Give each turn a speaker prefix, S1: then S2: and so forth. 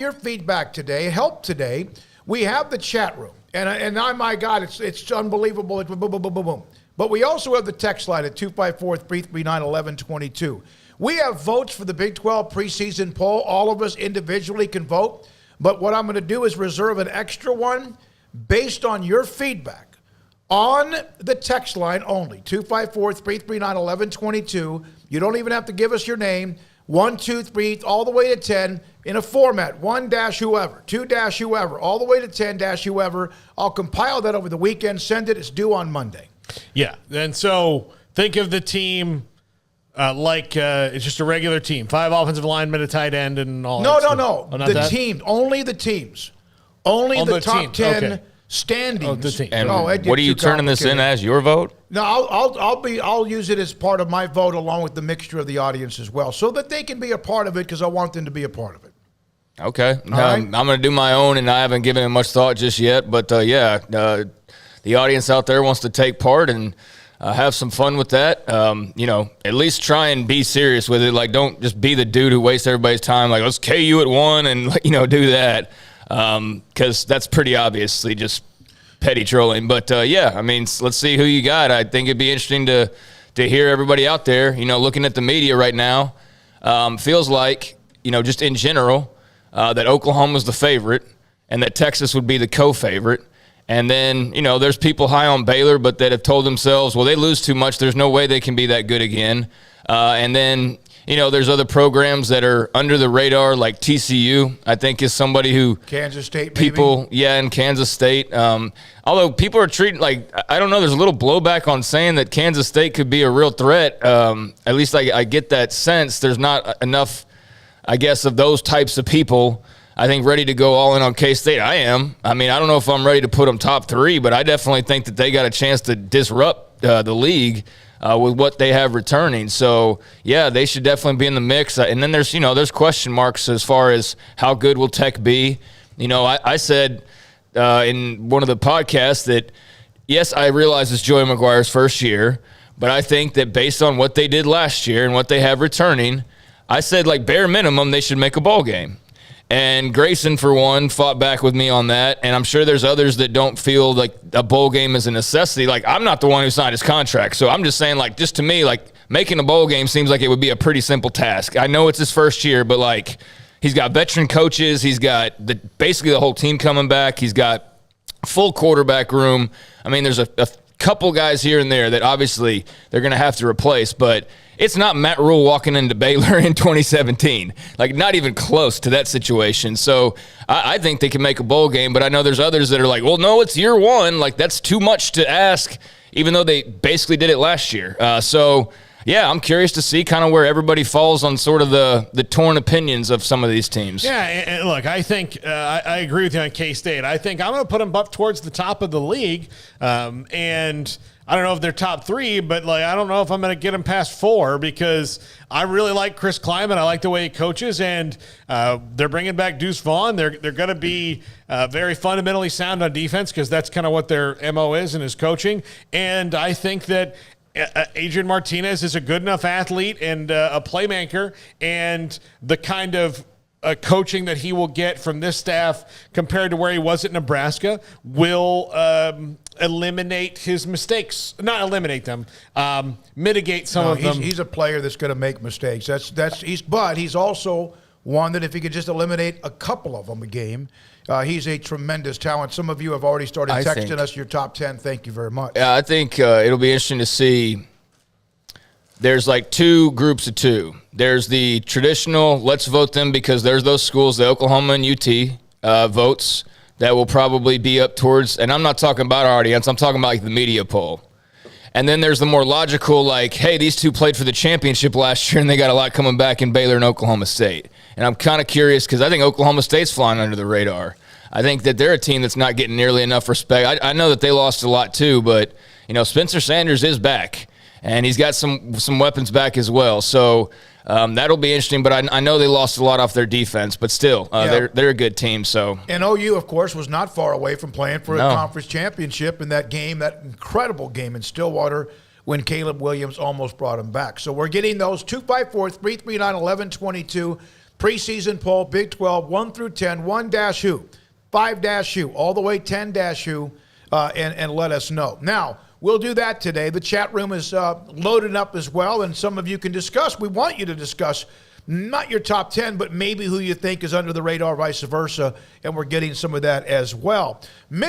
S1: your feedback today, help today. We have the chat room, and oh my God, it's unbelievable. It's boom, boom, boom, boom, boom. But we also have the text line at 254-339-1122. We have votes for the Big 12 preseason poll. All of us individually can vote. But what I'm going to do is reserve an extra one based on your feedback on the text line only, 254-339-1122. You don't even have to give us your name. 1, 2, 3, all the way to 10 in a format, 1-whoever, 2-whoever, all the way to 10-whoever. I'll compile that over the weekend, send it. It's due on Monday.
S2: Yeah, and so think of the team like it's just a regular team. 5 offensive linemen, a tight end, and all that stuff.
S1: No.
S2: Oh,
S1: the team, only the teams. Only the top 10 standings.
S2: Oh, the team.
S3: And what are you turning this in as, your vote?
S1: No, I'll use it as part of my vote along with the mixture of the audience as well, so that they can be a part of it because I want them to be a part of it.
S3: Okay.
S1: Right.
S3: I'm going to do my own, and I haven't given it much thought just yet. But, the audience out there wants to take part and have some fun with that. At least try and be serious with it. Like, don't just be the dude who wastes everybody's time. Like, let's KU at 1 and, do that. Because that's pretty obviously just petty trolling. But, let's see who you got. I think it'd be interesting to hear everybody out there, looking at the media right now. Feels like, just in general, that Oklahoma's the favorite and that Texas would be the co-favorite. And then, there's people high on Baylor, but that have told themselves, well, they lose too much. There's no way they can be that good again. And then, there's other programs that are under the radar, like TCU, I think is somebody who
S1: Kansas State,
S3: people, maybe? Yeah, and Kansas State. Although people are treating, I don't know, there's a little blowback on saying that Kansas State could be a real threat. At least I get that sense. There's not enough, I guess, of those types of people, I think, ready to go all in on K-State. I am. I don't know if I'm ready to put them top 3, but I definitely think that they got a chance to disrupt the league with what they have returning. So, yeah, they should definitely be in the mix. And then there's question marks as far as how good will Tech be. I said in one of the podcasts that, yes, I realize it's Joey McGuire's first year, but I think that based on what they did last year and what they have returning, I said, bare minimum, they should make a bowl game. And Grayson, for one, fought back with me on that. And I'm sure there's others that don't feel like a bowl game is a necessity. I'm not the one who signed his contract. So I'm just saying, just to me, making a bowl game seems like it would be a pretty simple task. I know it's his first year, but, he's got veteran coaches. He's got basically the whole team coming back. He's got full quarterback room. There's a couple guys here and there that obviously they're going to have to replace, but it's not Matt Rule walking into Baylor in 2017. Not even close to that situation. So I think they can make a bowl game, but I know there's others that are well, no, it's year 1. That's too much to ask, even though they basically did it last year. Yeah, I'm curious to see kind of where everybody falls on sort of the torn opinions of some of these teams.
S2: Yeah, and look, I think I agree with you on K-State. I think I'm going to put them up towards the top of the league, and I don't know if they're top 3, but I don't know if I'm going to get them past 4 because I really like Chris Kleiman. I like the way he coaches, and they're bringing back Deuce Vaughn. They're going to be very fundamentally sound on defense because that's kind of what their MO is in his coaching. And I think that Adrian Martinez is a good enough athlete and a playmaker, and the kind of coaching that he will get from this staff compared to where he was at Nebraska will eliminate his mistakes. Not eliminate them, mitigate some of them.
S1: He's a player that's going to make mistakes. But he's also one that if he could just eliminate a couple of them a game, he's a tremendous talent. Some of you have already started texting us your top 10. Thank you very much.
S3: Yeah, I think it'll be interesting to see. There's 2 groups of 2. There's the traditional, let's vote them because there's those schools, the Oklahoma and UT votes that will probably be up towards, and I'm not talking about our audience, I'm talking about the media poll. And then there's the more logical, hey, these 2 played for the championship last year and they got a lot coming back in Baylor and Oklahoma State. And I'm kind of curious because I think Oklahoma State's flying under the radar. I think that they're a team that's not getting nearly enough respect. I know that they lost a lot too, but, Spencer Sanders is back. And he's got some weapons back as well. So that'll be interesting. But I know they lost a lot off their defense. But still, they're a good team. So
S1: and OU, of course, was not far away from playing for a conference championship in that game, that incredible game in Stillwater when Caleb Williams almost brought him back. So we're getting those 254-339-1122. preseason poll, Big 12, 1 through 10, 1-who, 5-who, all the way 10-who, and let us know. Now, we'll do that today. The chat room is loaded up as well, and some of you can discuss. We want you to discuss not your top 10, but maybe who you think is under the radar, vice versa, and we're getting some of that as well. Mitch